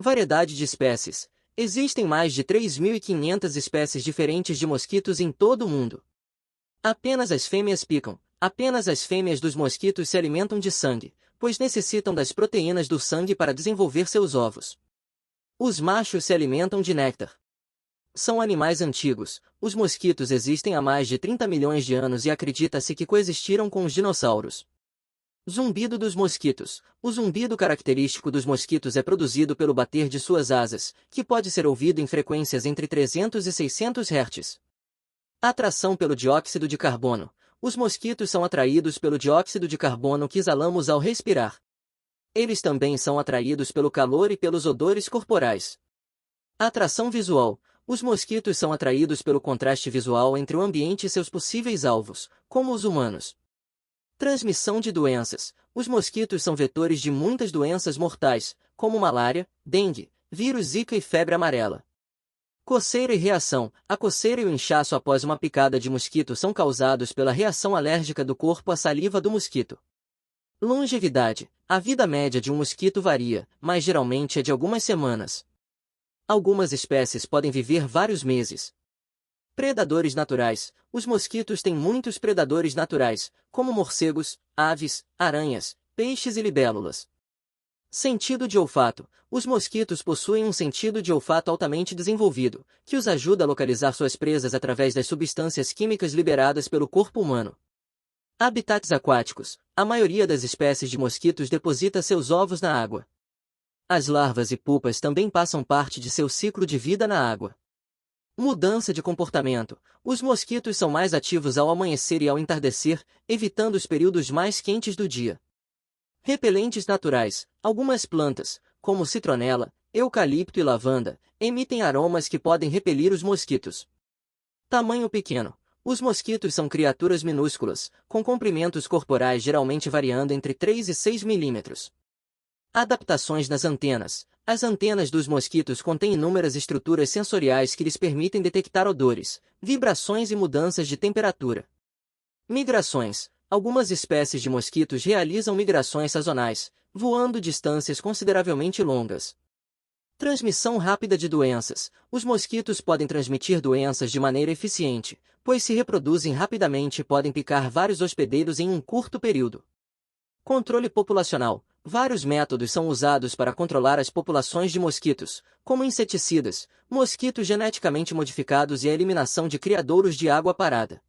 Variedade de espécies. Existem mais de 3.500 espécies diferentes de mosquitos em todo o mundo. Apenas as fêmeas picam. Apenas as fêmeas dos mosquitos se alimentam de sangue, pois necessitam das proteínas do sangue para desenvolver seus ovos. Os machos se alimentam de néctar. São animais antigos. Os mosquitos existem há mais de 30 milhões de anos e acredita-se que coexistiram com os dinossauros. Zumbido dos mosquitos. O zumbido característico dos mosquitos é produzido pelo bater de suas asas, que pode ser ouvido em frequências entre 300 e 600 Hz. Atração pelo dióxido de carbono. Os mosquitos são atraídos pelo dióxido de carbono que exalamos ao respirar. Eles também são atraídos pelo calor e pelos odores corporais. Atração visual. Os mosquitos são atraídos pelo contraste visual entre o ambiente e seus possíveis alvos, como os humanos. Transmissão de doenças. Os mosquitos são vetores de muitas doenças mortais, como malária, dengue, vírus Zika e febre amarela. Coceira e reação. A coceira e o inchaço após uma picada de mosquito são causados pela reação alérgica do corpo à saliva do mosquito. Longevidade. A vida média de um mosquito varia, mas geralmente é de algumas semanas. Algumas espécies podem viver vários meses. Predadores naturais. Os mosquitos têm muitos predadores naturais, como morcegos, aves, aranhas, peixes e libélulas. Sentido de olfato. Os mosquitos possuem um sentido de olfato altamente desenvolvido, que os ajuda a localizar suas presas através das substâncias químicas liberadas pelo corpo humano. Habitats aquáticos. A maioria das espécies de mosquitos deposita seus ovos na água. As larvas e pupas também passam parte de seu ciclo de vida na água. Mudança de comportamento. Os mosquitos são mais ativos ao amanhecer e ao entardecer, evitando os períodos mais quentes do dia. Repelentes naturais. Algumas plantas, como citronela, eucalipto e lavanda, emitem aromas que podem repelir os mosquitos. Tamanho pequeno. Os mosquitos são criaturas minúsculas, com comprimentos corporais geralmente variando entre 3 e 6 milímetros. Adaptações nas antenas. As antenas dos mosquitos contêm inúmeras estruturas sensoriais que lhes permitem detectar odores, vibrações e mudanças de temperatura. Migrações. Algumas espécies de mosquitos realizam migrações sazonais, voando distâncias consideravelmente longas. Transmissão rápida de doenças. Os mosquitos podem transmitir doenças de maneira eficiente, pois se reproduzem rapidamente e podem picar vários hospedeiros em um curto período. Controle populacional. Vários métodos são usados para controlar as populações de mosquitos, como inseticidas, mosquitos geneticamente modificados e a eliminação de criadouros de água parada.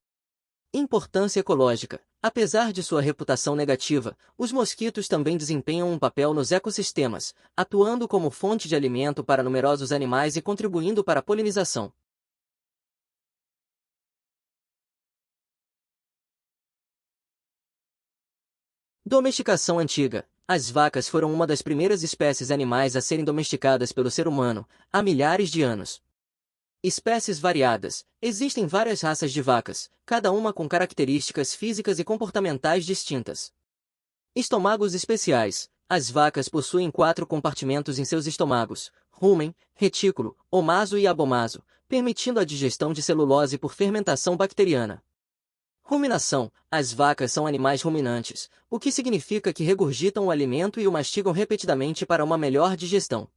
Importância ecológica. Apesar de sua reputação negativa, os mosquitos também desempenham um papel nos ecossistemas, atuando como fonte de alimento para numerosos animais e contribuindo para a polinização. Domesticação antiga. As vacas foram uma das primeiras espécies animais a serem domesticadas pelo ser humano, há milhares de anos. Espécies variadas. Existem várias raças de vacas, cada uma com características físicas e comportamentais distintas. Estômagos especiais. As vacas possuem 4 compartimentos em seus estômagos: rumen, retículo, omaso e abomaso, permitindo a digestão de celulose por fermentação bacteriana. Ruminação. As vacas são animais ruminantes, o que significa que regurgitam o alimento e o mastigam repetidamente para uma melhor digestão.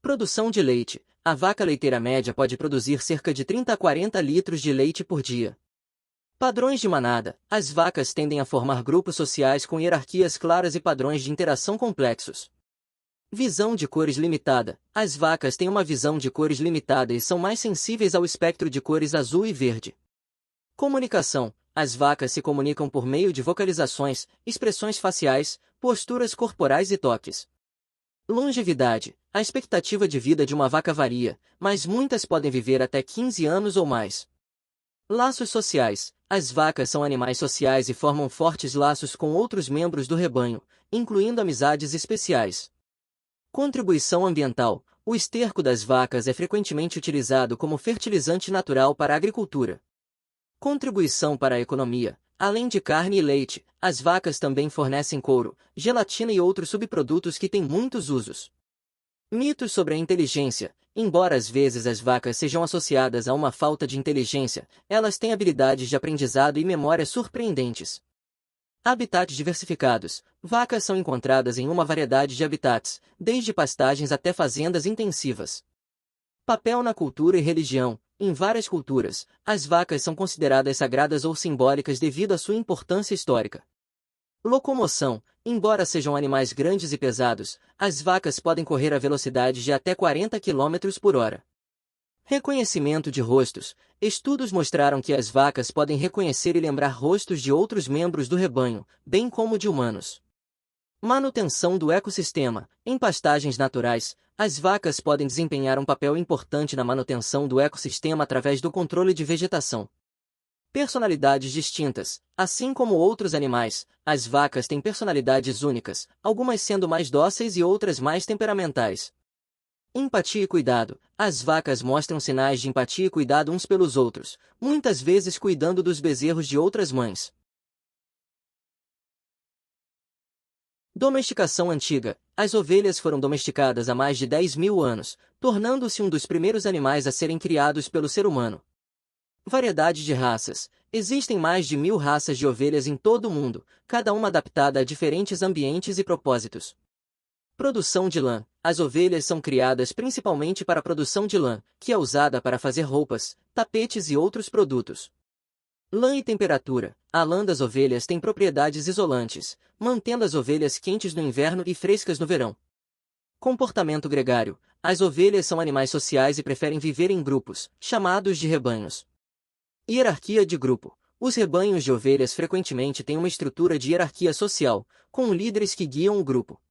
Produção de leite. A vaca leiteira média pode produzir cerca de 30 a 40 litros de leite por dia. Padrões de manada. As vacas tendem a formar grupos sociais com hierarquias claras e padrões de interação complexos. Visão de cores limitada. As vacas têm uma visão de cores limitada e são mais sensíveis ao espectro de cores azul e verde. Comunicação. As vacas se comunicam por meio de vocalizações, expressões faciais, posturas corporais e toques. Longevidade. A expectativa de vida de uma vaca varia, mas muitas podem viver até 15 anos ou mais. Laços sociais. As vacas são animais sociais e formam fortes laços com outros membros do rebanho, incluindo amizades especiais. Contribuição ambiental. O esterco das vacas é frequentemente utilizado como fertilizante natural para a agricultura. Contribuição para a economia. Além de carne e leite, as vacas também fornecem couro, gelatina e outros subprodutos que têm muitos usos. Mitos sobre a inteligência. Embora às vezes as vacas sejam associadas a uma falta de inteligência, elas têm habilidades de aprendizado e memória surpreendentes. Habitats diversificados. Vacas são encontradas em uma variedade de habitats, desde pastagens até fazendas intensivas. Papel na cultura e religião. Em várias culturas, as vacas são consideradas sagradas ou simbólicas devido à sua importância histórica. Locomoção. Embora sejam animais grandes e pesados, as vacas podem correr a velocidades de até 40 km por hora. Reconhecimento de rostos. Estudos mostraram que as vacas podem reconhecer e lembrar rostos de outros membros do rebanho, bem como de humanos. Manutenção do ecossistema. Em pastagens naturais, as vacas podem desempenhar um papel importante na manutenção do ecossistema através do controle de vegetação. Personalidades distintas. Assim como outros animais, as vacas têm personalidades únicas, algumas sendo mais dóceis e outras mais temperamentais. Empatia e cuidado. As vacas mostram sinais de empatia e cuidado uns pelos outros, muitas vezes cuidando dos bezerros de outras mães. Domesticação antiga. As ovelhas foram domesticadas há mais de 10.000 anos, tornando-se um dos primeiros animais a serem criados pelo ser humano. Variedade de raças. Existem mais de 1.000 raças de ovelhas em todo o mundo, cada uma adaptada a diferentes ambientes e propósitos. Produção de lã. As ovelhas são criadas principalmente para a produção de lã, que é usada para fazer roupas, tapetes e outros produtos. Lã e temperatura. A lã das ovelhas tem propriedades isolantes, mantendo as ovelhas quentes no inverno e frescas no verão. Comportamento gregário. As ovelhas são animais sociais e preferem viver em grupos, chamados de rebanhos. Hierarquia de grupo. Os rebanhos de ovelhas frequentemente têm uma estrutura de hierarquia social, com líderes que guiam o grupo.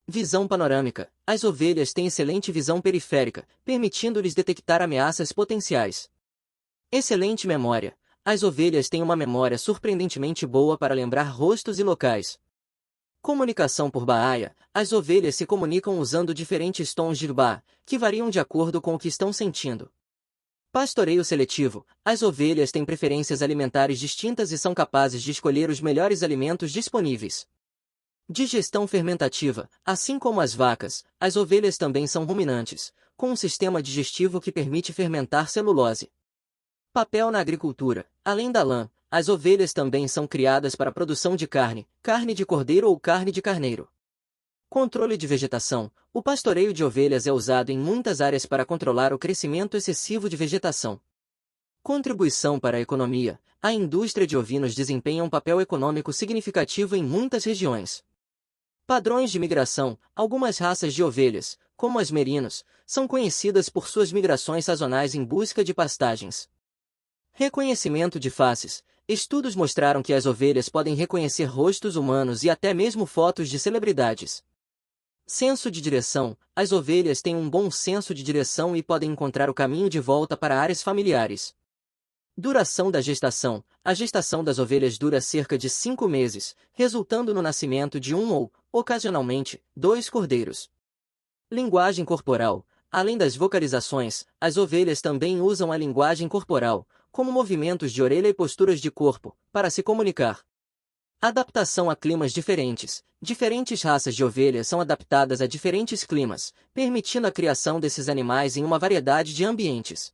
Visão panorâmica. As ovelhas têm excelente visão periférica, permitindo-lhes detectar ameaças potenciais. Excelente memória. As ovelhas têm uma memória surpreendentemente boa para lembrar rostos e locais. Comunicação por baia. As ovelhas se comunicam usando diferentes tons de ba, que variam de acordo com o que estão sentindo. Pastoreio seletivo. As ovelhas têm preferências alimentares distintas e são capazes de escolher os melhores alimentos disponíveis. Digestão fermentativa. Assim como as vacas, as ovelhas também são ruminantes, com um sistema digestivo que permite fermentar celulose. Papel na agricultura. Além da lã, as ovelhas também são criadas para a produção de carne, carne de cordeiro ou carne de carneiro. Controle de vegetação. O pastoreio de ovelhas é usado em muitas áreas para controlar o crescimento excessivo de vegetação. Contribuição para a economia. A indústria de ovinos desempenha um papel econômico significativo em muitas regiões. Padrões de migração. Algumas raças de ovelhas, como as merinos, são conhecidas por suas migrações sazonais em busca de pastagens. Reconhecimento de faces. Estudos mostraram que as ovelhas podem reconhecer rostos humanos e até mesmo fotos de celebridades. Senso de direção. As ovelhas têm um bom senso de direção e podem encontrar o caminho de volta para áreas familiares. Duração da gestação. A gestação das ovelhas dura cerca de 5 meses, resultando no nascimento de um ou, ocasionalmente, 2 cordeiros. Linguagem corporal. Além das vocalizações, as ovelhas também usam a linguagem corporal, como movimentos de orelha e posturas de corpo, para se comunicar. Adaptação a climas diferentes. Diferentes raças de ovelhas são adaptadas a diferentes climas, permitindo a criação desses animais em uma variedade de ambientes.